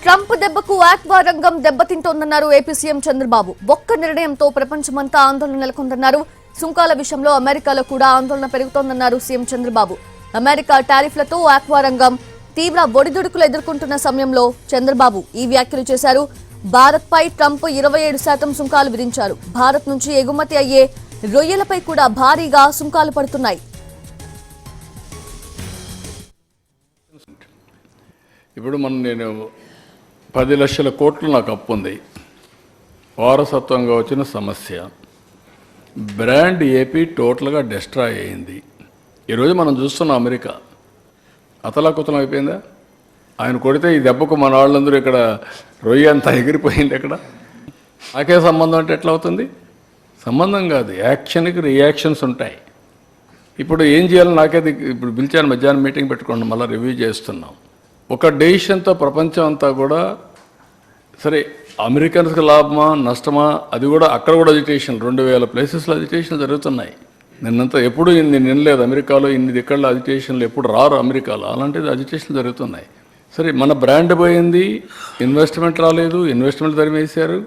Trump దెబ్బకు aqua రంగం దెబ్బతింటోందన్నారు AP CM Chandrababu. ఒక్క నిర్ణయంతో ప్రపంచమంతా ఆందోళన నెలకొందన్నారు. సుంకాల విషయంలో అమెరికాలో కూడా ఆందోళన పెరుగుతోందన్నారు సీఎం చంద్రబాబు. అమెరికా టారిఫ్లతో ఆక్వా రంగం తీవ్ర ఒడిదుడుకులు ఎదుర్కొంటున్న సమయంలో చంద్రబాబు ఈ వ్యాఖ్యలు చేశారు. భారత్పై ట్రంప్ 27% సుంకాలు విధించారు. భారత్ నుంచి ఎగుమతి అయ్యే రొయ్యలపై కూడా భారీగా సుంకాలు పడుతున్నాయి. ఇప్పుడు నేను 10 లక్షల కోట్లు నాకు అప్పు ఉంది. వారసత్వంగా వచ్చిన సమస్య. బ్రాండ్ ఏపీ టోటల్గా డిస్ట్రాయ్ అయింది. ఈరోజు మనం చూస్తున్నాం అమెరికా అతలాకుతలం అయిపోయిందా? ఆయన కొడితే ఈ దెబ్బకు మన వాళ్ళందరూ ఇక్కడ రొయ్య అంతా ఎగిరిపోయింది. ఎక్కడ నాకే సంబంధం అంటే ఎట్లా అవుతుంది? సంబంధం కాదు, యాక్షన్కి రియాక్షన్స్ ఉంటాయి. ఇప్పుడు ఏం చేయాలో నాకేది ఇప్పుడు పిలిచాను, మధ్యాహ్నం మీటింగ్ పెట్టుకోండి, మళ్ళీ రివ్యూ చేస్తున్నాం. ఒక డెసిషన్తో ప్రపంచం అంతా కూడా సరే అమెరికన్స్కి లాభమా నష్టమా అది కూడా అక్కడ కూడా అజిటేషన్ 2000 ప్లేసెస్లో అజిటేషన్లు జరుగుతున్నాయి. నిన్నంతా ఎప్పుడు ఇన్ని నినలేదు అమెరికాలో, ఇన్ని దిక్కల్లో అజిటేషన్లు ఎప్పుడు రారు అమెరికాలో, అలాంటిది అజిటేషన్లు జరుగుతున్నాయి. సరే మన బ్రాండ్ పోయింది, ఇన్వెస్ట్మెంట్ రాలేదు, ఇన్వెస్ట్మెంట్ తరిమేశారు.